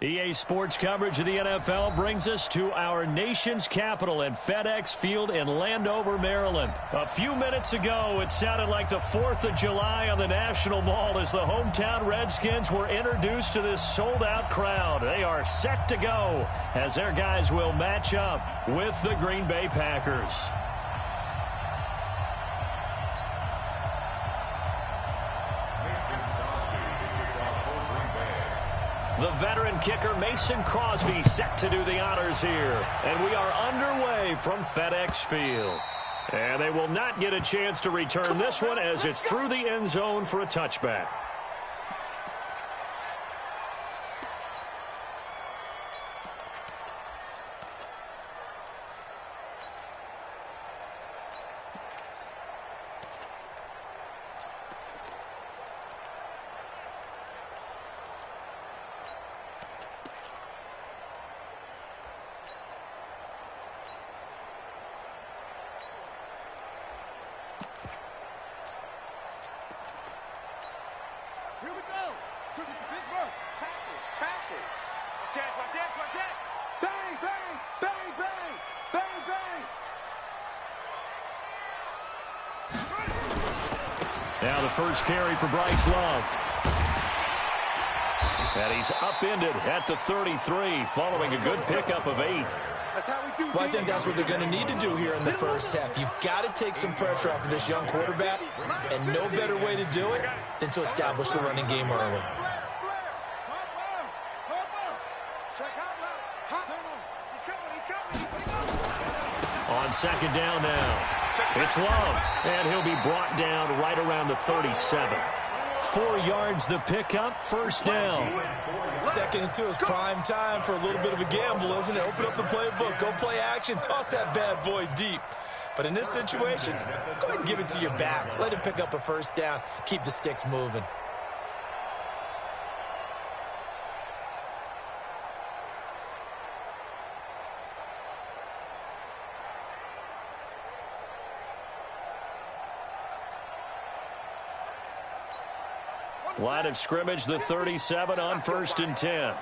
EA Sports coverage of the NFL brings us to our nation's capital at FedEx Field in Landover, Maryland. A few minutes ago, it sounded like the 4th of July on the National Mall as the hometown Redskins were introduced to this sold-out crowd. They are set to go as their guys will match up with the Green Bay Packers. The veteran kicker Mason Crosby set to do the honors here. And we are underway from FedEx Field. And they will not get a chance to return this one as it's through the end zone for a touchback. Here we go. Took it to Pittsburgh. Tackles. Watch it. Bang, bang, bang, bang, bang, bang. Now the first carry for Bryce Love. And he's upended at the 33 following a good pickup of 8. That's how we do. Well, I think that's what they're going to need to do here in the first half. You've got to take some pressure off of this young quarterback, and no better way to do it than to establish the running game early. On second down now, it's Love, and he'll be brought down right around the 37. 4 yards the pickup, first down. 2nd and 2 is prime time for a little bit of a gamble, isn't it? Open up the playbook, go play action, toss that bad boy deep. But in this situation, go ahead and give it to your back. Let him pick up a first down, keep the sticks moving. Line of scrimmage, the 37 on 1st and 10.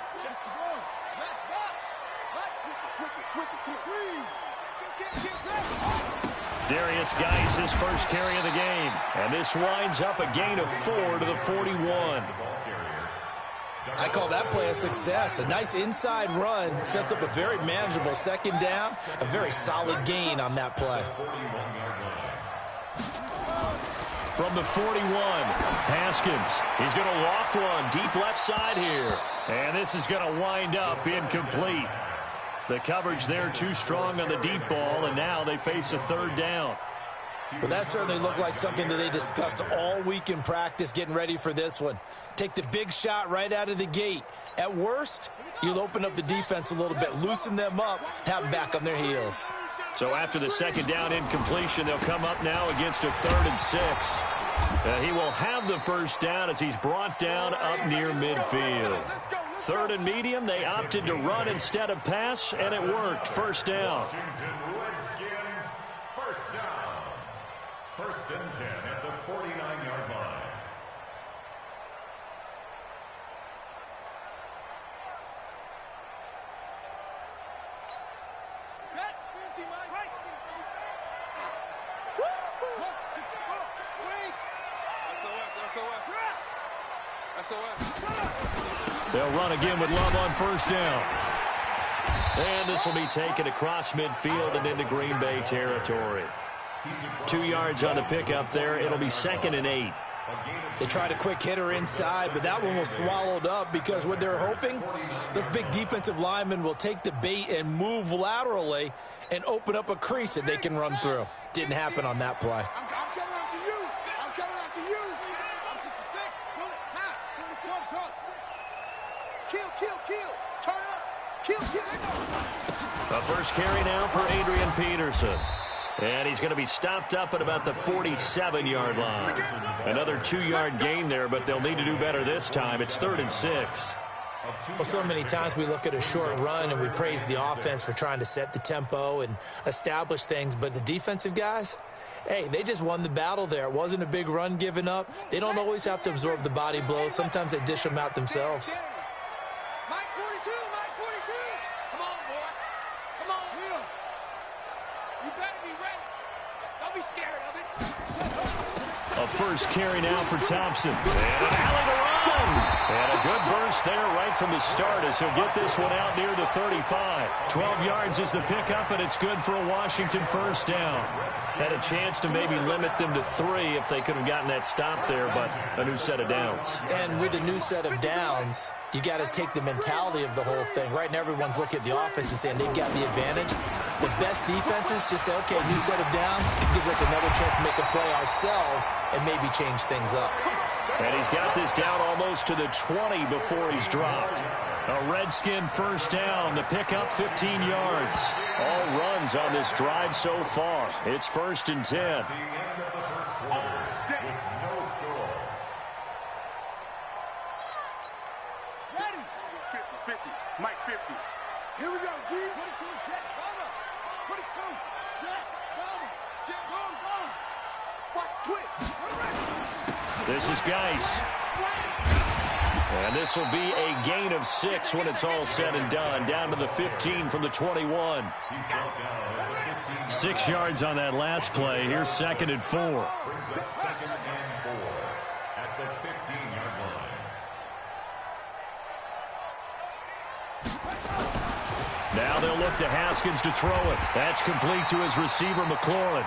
Darius Geis, his first carry of the game. And this winds up a gain of 4 to the 41. I call that play a success. A nice inside run sets up a very manageable 2nd down. A very solid gain on that play. From the 41, Haskins. He's going to loft one deep left side here. And this is going to wind up incomplete. The coverage there too strong on the deep ball, and now they face a 3rd down. Well, that certainly looked like something that they discussed all week in practice getting ready for this one. Take the big shot right out of the gate. At worst, you'll open up the defense a little bit, loosen them up, have them back on their heels. So after the 2nd down incompletion, they'll come up now against a 3rd and 6. He will have the first down as he's brought down up near midfield. 3rd and medium, they opted to run instead of pass, and it worked. First down. Redskins, first down. 1st and 10 at the 49-yard line. They'll run again with Love on 1st down. And this will be taken across midfield and into Green Bay territory. 2 yards on the pickup there. It'll be 2nd and 8. They tried a quick hitter inside, but that one was swallowed up because what they're hoping, those big defensive linemen will take the bait and move laterally and open up a crease that they can run through. Didn't happen on that play. I'm coming after you. I'm just a 6. Pull it. Now. Kill. Turn up. Kill. The first carry now for Adrian Peterson. And he's going to be stopped up at about the 47-yard line. Another 2-yard gain there, but they'll need to do better this time. It's 3rd and 6. Well, so many times we look at a short run and we praise the offense for trying to set the tempo and establish things, but the defensive guys, hey, they just won the battle there. It wasn't a big run given up. They don't always have to absorb the body blows. Sometimes they dish them out themselves. Mike 42. You better be ready. Don't be scared of it. A first carry now for Thompson. And an alley to run. And a good burst there right from the start as he'll get this one out near the 35. 12 yards is the pickup, and it's good for a Washington first down. Had a chance to maybe limit them to 3 if they could have gotten that stop there, but a new set of downs. And with a new set of downs, you got to take the mentality of the whole thing. Right now, everyone's looking at the offense and saying they've got the advantage. The best defenses just say, okay, new set of downs. It gives us another chance to make a play ourselves and maybe change things up. And he's got this down almost to the 20 before he's dropped. A Redskin first down. The pickup 15 yards. All runs on this drive so far. It's 1st and 10. The end of the first quarter with no score. Ready? 50, Mike 50. Here we go, G. 22, Jet, cover. 22, Jet, cover. Jet, go. Fox, twitch. This is Geis. And this will be a gain of 6 when it's all said and done. Down to the 15 from the 21. 6 yards on that last play. Here's 2nd and 4. Brings up 2nd and 4 at the 15-yard line. Now they'll look to Haskins to throw it. That's complete to his receiver, McLaurin.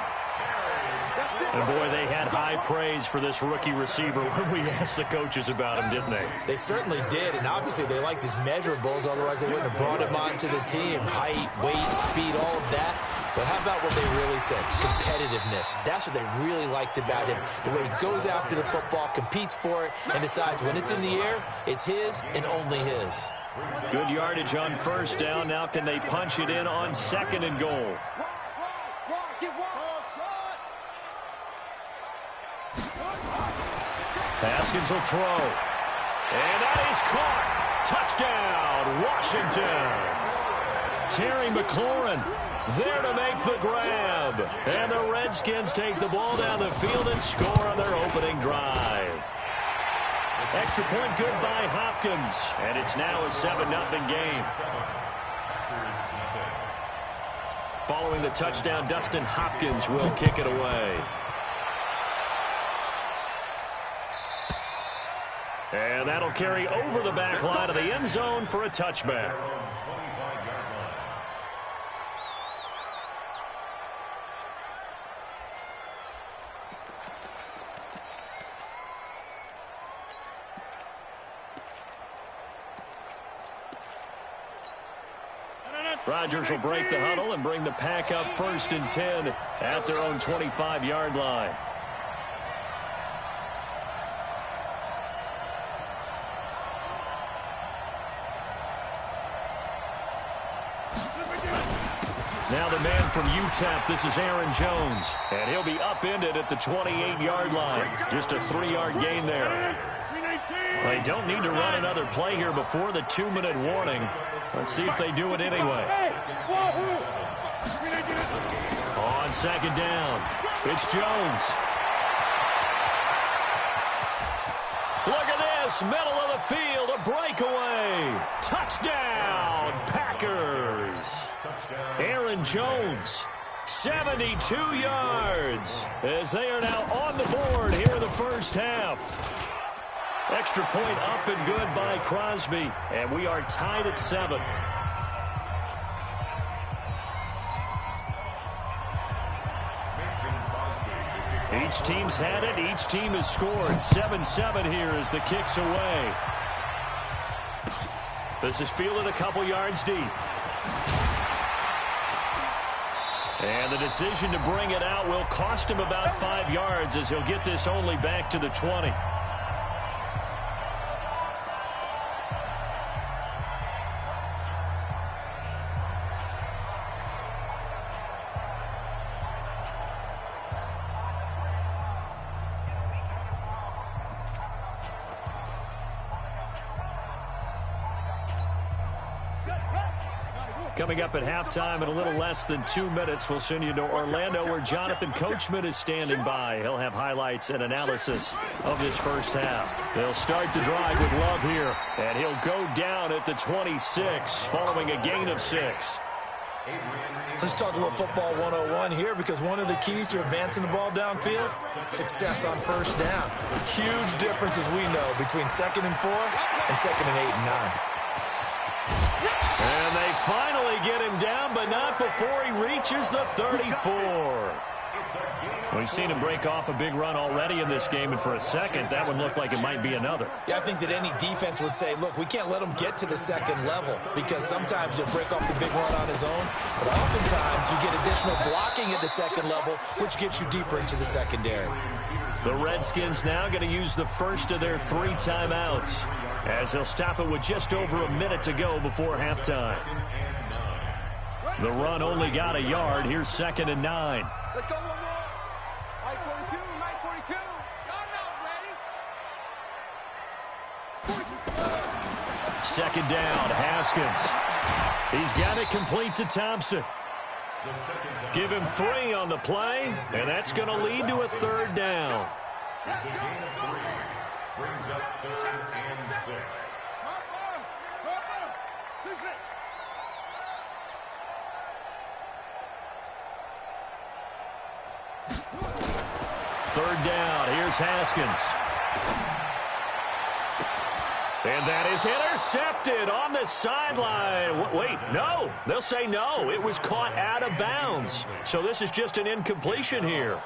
And, boy, they had high praise for this rookie receiver when we asked the coaches about him, didn't they? They certainly did, and obviously they liked his measurables. Otherwise, they wouldn't have brought him onto the team. Height, weight, speed, all of that. But how about what they really said? Competitiveness. That's what they really liked about him. The way he goes after the football, competes for it, and decides when it's in the air, it's his and only his. Good yardage on first down. Now can they punch it in on 2nd and goal? Haskins will throw. And that is caught. Touchdown, Washington. Terry McLaurin there to make the grab. And the Redskins take the ball down the field and score on their opening drive. Extra point good by Hopkins. And it's now a 7-0 game. Following the touchdown, Dustin Hopkins will kick it away. And that'll carry over the back line of the end zone for a touchback. Rodgers will break the huddle and bring the pack up 1st and 10 at their own 25-yard line. Now the man from UTEP, this is Aaron Jones. And he'll be upended at the 28-yard line. Just a 3-yard gain there. They don't need to run another play here before the 2-minute warning. Let's see if they do it anyway. On 2nd down, it's Jones. Look at this, middle of the field, a breakaway. Touchdown, Packers. Aaron Jones, 72 yards, as they are now on the board here in the first half. Extra point up and good by Crosby, and we are tied at 7. Each team's had it. Each team has scored. 7-7 here as the kick's away. This is fielded a couple yards deep. And the decision to bring it out will cost him about 5 yards as he'll get this only back to the 20. Coming up at halftime in a little less than 2 minutes, we'll send you to Orlando where Jonathan Coachman is standing by. He'll have highlights and analysis of this first half. They'll start the drive with Love here, and he'll go down at the 26 following a gain of 6. Let's talk a little football 101 here, because one of the keys to advancing the ball downfield, success on first down. Huge difference, as we know, between 2nd and 4 and 2nd and 8 and 9. And they finally get him down, but not before he reaches the 34. We've seen him break off a big run already in this game, and for a second, that one looked like it might be another. Yeah, I think that any defense would say, look, we can't let him get to the 2nd level, because sometimes he'll break off the big run on his own, but oftentimes you get additional blocking at the 2nd level, which gets you deeper into the secondary. The Redskins now going to use the first of their 3 timeouts, as they'll stop it with just over a minute to go before halftime. The run only got a yard. Here's 2nd and 9. Let's go one more. Mike 42, Mike 42. Y'all not ready. 2nd down, Haskins. He's got it complete to Thompson. Give him 3 on the play, and that's going to lead to a 3rd down. It's a gain of 3. Brings up 3rd and 6. Third down. Here's Haskins. And that is intercepted on the sideline. Wait, no. They'll say no. It was caught out of bounds. So this is just an incompletion here.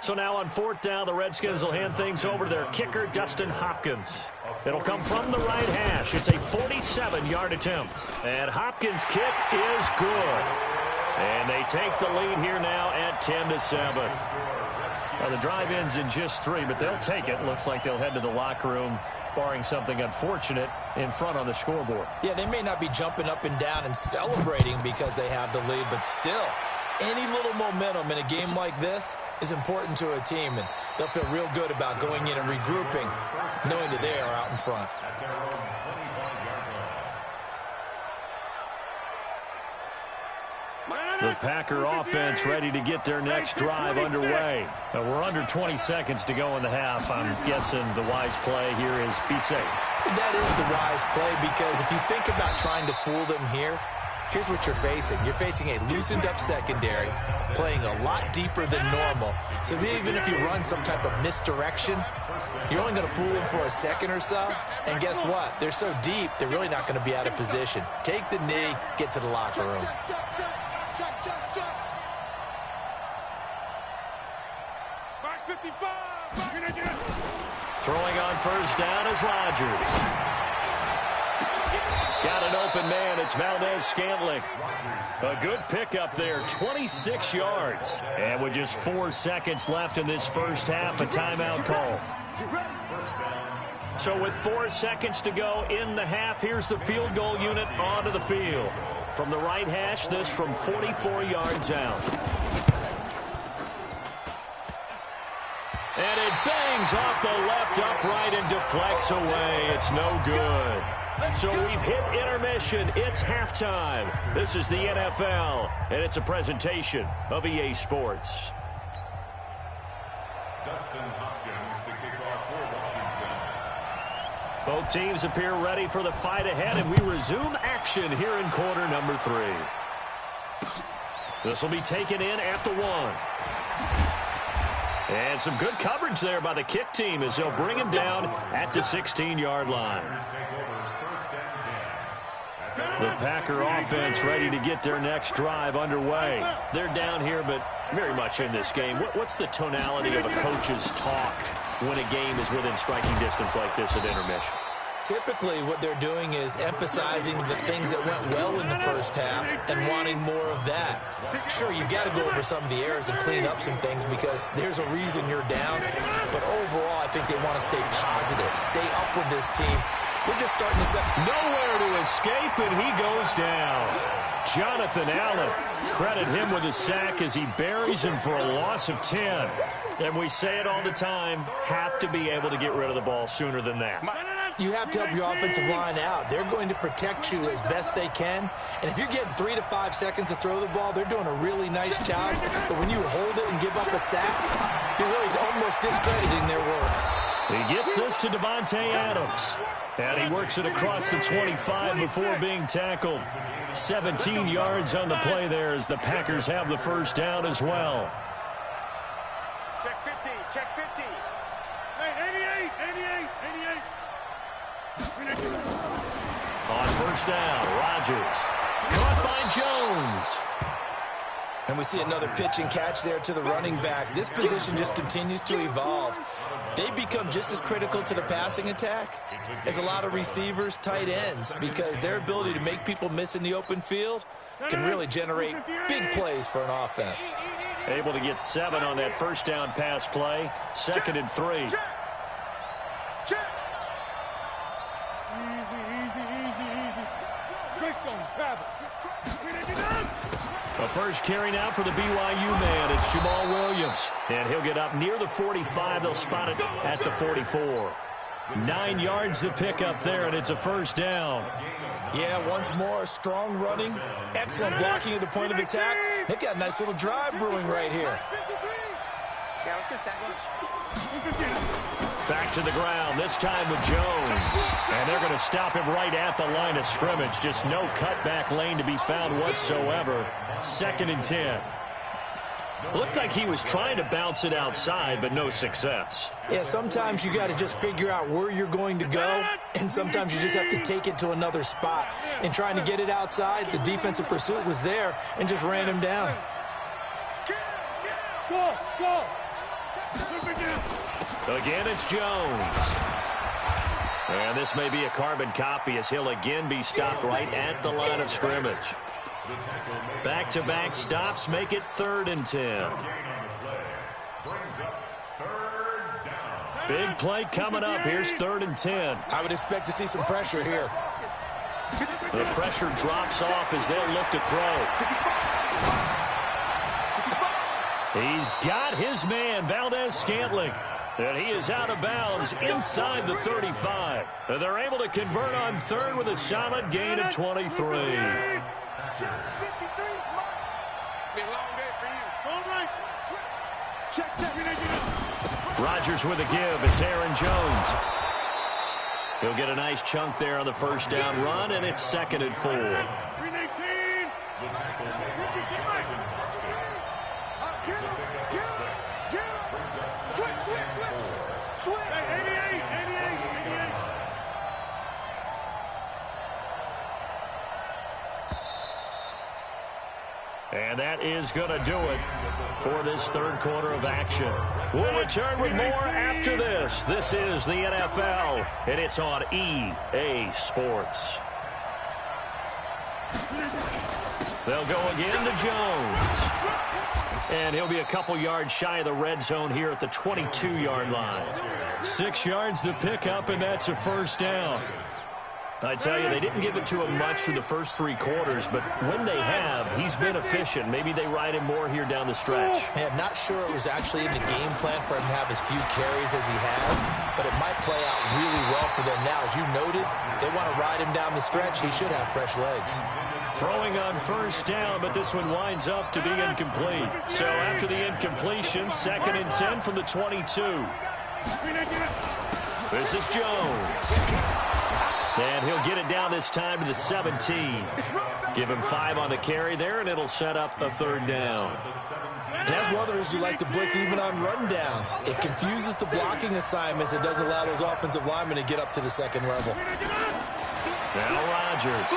So now on 4th down, the Redskins will hand things over to their kicker, Dustin Hopkins. It'll come from the right hash. It's a 47-yard attempt. And Hopkins' kick is good. And they take the lead here now at 10-7. Well, the drive ends in just 3, but they'll take it. Looks like they'll head to the locker room, barring something unfortunate, in front on the scoreboard. Yeah, they may not be jumping up and down and celebrating because they have the lead, but still, any little momentum in a game like this is important to a team, and they'll feel real good about going in and regrouping, knowing that they are out in front. The Packer offense ready to get their next drive underway. Now we're under 20 seconds to go in the half. I'm guessing the wise play here is be safe. That is the wise play, because if you think about trying to fool them here, here's what you're facing. You're facing a loosened up secondary, playing a lot deeper than normal. So even if you run some type of misdirection, you're only going to fool them for a second or so. And guess what? They're so deep, they're really not going to be out of position. Take the knee, get to the locker room. Mark 55. Throwing on first down is Rodgers. Got an open man. It's Valdez-Scantling. A good pickup there, 26 yards. And with just 4 seconds left in this first half, a timeout call. So with 4 seconds to go in the half, here's the field goal unit onto the field. From the right hash, this from 44 yards out. And it bangs off the left upright and deflects away. It's no good. So we've hit intermission. It's halftime. This is the NFL, and it's a presentation of EA Sports. Dustin Hopkins to kick off for Washington. Both teams appear ready for the fight ahead, and we resume action here in quarter number 3. This will be taken in at the 1. And some good coverage there by the kick team as they'll bring him down at the 16-yard line. The Packer offense ready to get their next drive underway. They're down here, but very much in this game. What's the tonality of a coach's talk when a game is within striking distance like this at intermission? Typically, what they're doing is emphasizing the things that went well in the first half and wanting more of that. Sure, you've got to go over some of the errors and clean up some things because there's a reason you're down. But overall, I think they want to stay positive, stay up with this team. We're just starting to set nowhere to escape, and he goes down. Jonathan Allen, credit him with a sack as he buries him for a loss of 10. And we say it all the time, have to be able to get rid of the ball sooner than that. You have to help your offensive line out. They're going to protect you as best they can. And if you're getting 3 to 5 seconds to throw the ball, they're doing a really nice job. But when you hold it and give up a sack, you're really almost discrediting their work. He gets this to Davante Adams. And he works it across the 25 before being tackled. 17 yards on the play there as the Packers have the first down as well. Check 50, check 50. Hey, 88, 88, 88. On first down, Rodgers. Caught by Jones. And we see another pitch and catch there to the running back. This position just continues to evolve. They become just as critical to the passing attack as a lot of receivers, tight ends, because their ability to make people miss in the open field can really generate big plays for an offense. Able to get 7 on that first down pass play. 2nd and 3. The first carry now for the BYU man. It's Jamal Williams. And he'll get up near the 45. They'll spot it at the 44. 9 yards to pick up there, and it's a first down. Yeah, once more, strong running, excellent blocking at the point of attack. They've got a nice little drive brewing right here. Yeah, let's get sandwich. Back to the ground, this time with Jones. And they're going to stop him right at the line of scrimmage. Just no cutback lane to be found whatsoever. 2nd and 10. Looked like he was trying to bounce it outside, but no success. Yeah, sometimes you got to just figure out where you're going to go, and sometimes you just have to take it to another spot. In trying to get it outside, the defensive pursuit was there and just ran him down. Go. Again, it's Jones. And this may be a carbon copy as he'll again be stopped right at the line of scrimmage. Back-to-back stops make it 3rd and 10. Big play coming up. Here's 3rd and 10. I would expect to see some pressure here. The pressure drops off as they'll look to throw. He's got his man, Valdez-Scantling. And he is out of bounds inside the 35. And they're able to convert on 3rd with a solid gain of 23. Rodgers with a give. It's Aaron Jones. He'll get a nice chunk there on the first down run, and it's 2nd and 4. And that is going to do it for this 3rd quarter of action. We'll return with more after this. This is the NFL, and it's on EA Sports. They'll go again to Jones. And he'll be a couple yards shy of the red zone here at the 22-yard line. 6 yards to pick up, and that's a first down. I tell you, they didn't give it to him much through the first 3 quarters, but when they have, he's been efficient. Maybe they ride him more here down the stretch. Yeah, I'm not sure it was actually in the game plan for him to have as few carries as he has, but it might play out really well for them now. As you noted, if they want to ride him down the stretch, he should have fresh legs. Throwing on first down, but this one winds up to be incomplete. So after the incompletion, 2nd and 10 from the 22. This is Jones. And he'll get it down this time to the 17. Give him 5 on the carry there, and it'll set up a 3rd down. And that's one of the reasons you like to blitz even on rundowns. It confuses the blocking assignments. It doesn't allow those offensive linemen to get up to the 2nd level. Now Rodgers.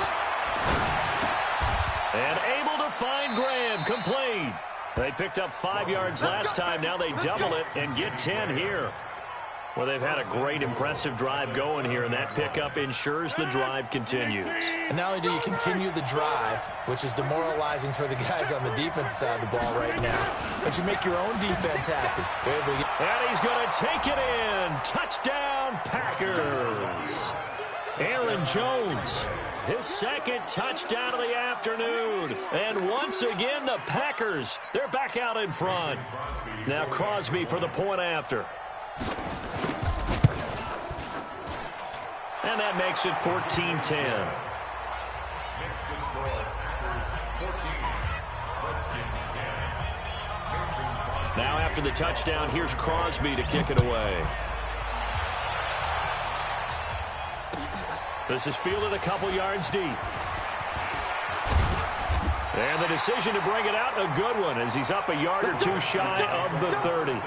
And able to find Graham, complete. They picked up 5 yards last time. Now they double it and get 10 here. Well, they've had a great, impressive drive going here, and that pickup ensures the drive continues. And not only do you continue the drive, which is demoralizing for the guys on the defensive side of the ball right now, but you make your own defense happy. And he's going to take it in. Touchdown, Packers. Aaron Jones, his 2nd touchdown of the afternoon. And once again, the Packers, they're back out in front. Now Crosby for the point after. And that makes it 14-10. Now after the touchdown, here's Crosby to kick it away. This is fielded a couple yards deep. And the decision to bring it out, a good one, as he's up a yard or two shy of the 30.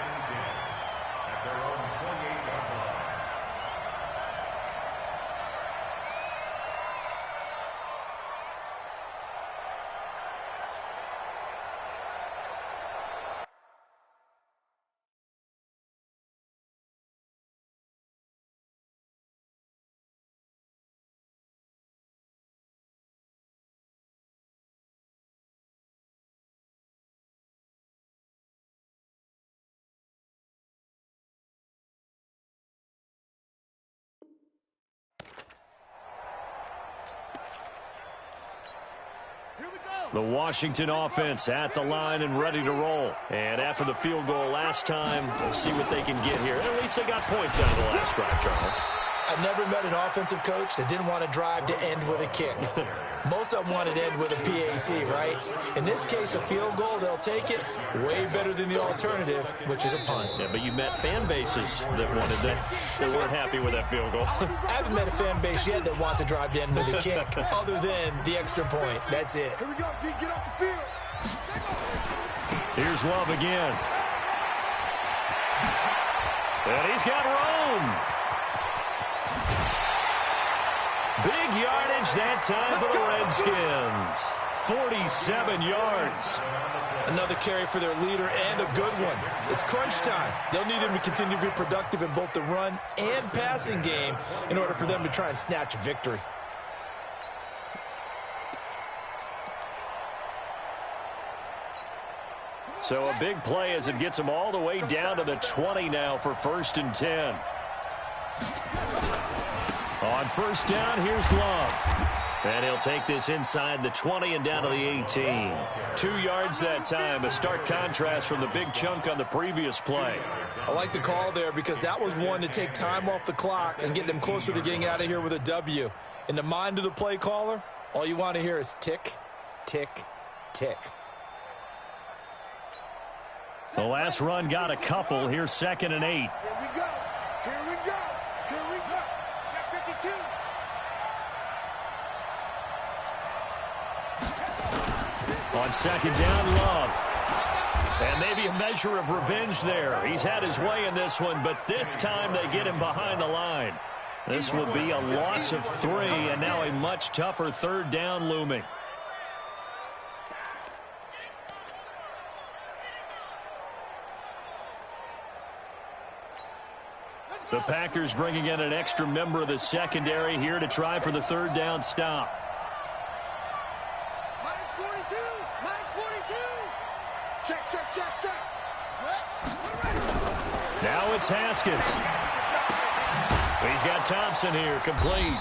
The Washington offense at the line and ready to roll. And after the field goal last time, we'll see what they can get here. At least they got points out of the last drive, Charles. I've never met an offensive coach that didn't want to drive to end with a kick. Most of them wanted to end with a PAT, right? In this case, a field goal, they'll take it. Way better than the alternative, which is a punt. Yeah, but you met fan bases that wanted that. They weren't happy with that field goal. I haven't met a fan base yet that wants to drive to end with a kick, other than the extra point. That's it. Here we go, G. Get off the field. Here's Love again. And he's got Rome. Big yardage that time for the Redskins. 47 yards. Another carry for their leader and a good one. It's crunch time. They'll need him to continue to be productive in both the run and passing game in order for them to try and snatch a victory. So a big play as it gets them all the way down to the 20 now for 1st and 10. On 1st down, here's Love. And he'll take this inside the 20 and down to the 18. 2 yards that time, a stark contrast from the big chunk on the previous play. I like the call there because that was one to take time off the clock and get them closer to getting out of here with a W. In the mind of the play caller, all you want to hear is tick, tick, tick. The last run got a couple. Here's 2nd and 8. Here we go. Here we go. Here we go. Got 52. On 2nd down, Love. And maybe a measure of revenge there. He's had his way in this one, but this time they get him behind the line. This will be a loss of 3, and now a much tougher 3rd down looming. The Packers bringing in an extra member of the secondary here to try for the 3rd down stop. Minus 42. Minus 42. Check, check, check, check. Now it's Haskins. He's got Thompson here, complete.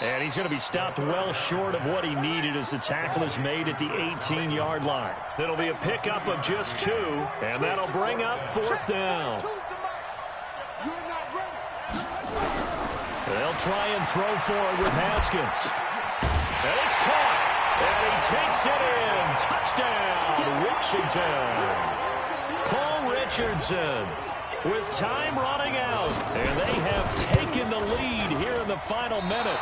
And he's going to be stopped well short of what he needed as the tackle is made at the 18-yard line. It'll be a pickup of just 2, and that'll bring up 4th down. They'll try and throw forward with Haskins. And it's caught. And he takes it in. Touchdown, Washington. Paul Richardson with time running out. And they have taken the lead here in the final minute.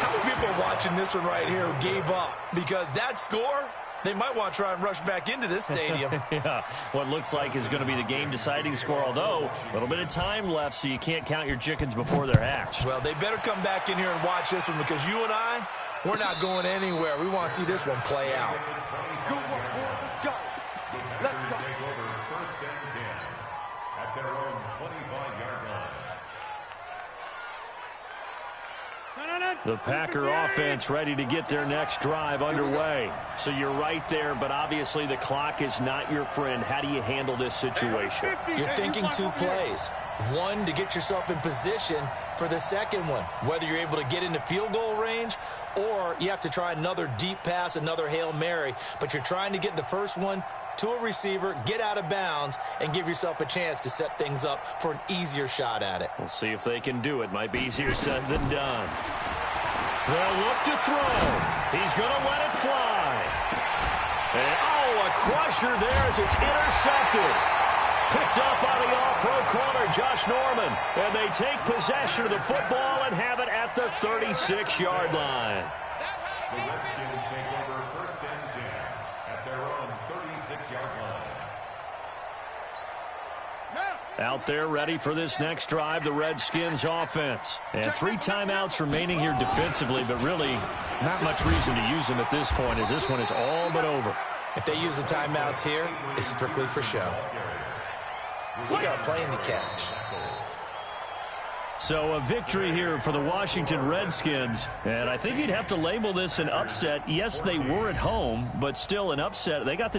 How many people are watching this one right here who gave up? Because that score, they might want to try and rush back into this stadium. Yeah, what looks like is going to be the game-deciding score, although a little bit of time left, so you can't count your chickens before they're hatched. Well, they better come back in here and watch this one because you and I, we're not going anywhere. We want to see this one play out. Good one, boy. Let's go. Let's go. First and 10 at their own 25-yard line. The Packer offense ready to get their next drive underway. So you're right there, but obviously the clock is not your friend. How do you handle this situation? You're thinking 2 plays. One, to get yourself in position for the second one, whether you're able to get into field goal range or you have to try another deep pass, another Hail Mary. But you're trying to get the first one to a receiver, get out of bounds, and give yourself a chance to set things up for an easier shot at it. We'll see if they can do it. Might be easier said than done. They'll look to throw. He's going to let it fly. And, a crusher there as it's intercepted. Picked up by the all-pro corner, Josh Norman. And they take possession of the football and have it at at the 36-yard line. The Redskins take over 1st and 10 at their own 36-yard line. Out there ready for this next drive, the Redskins offense. And 3 timeouts remaining here defensively, but really not much reason to use them at this point as this one is all but over. If they use the timeouts here, it's strictly for show. We got a plane to catch. So a victory here for the Washington Redskins. And I think you'd have to label this an upset. Yes, they were at home, but still an upset. They got the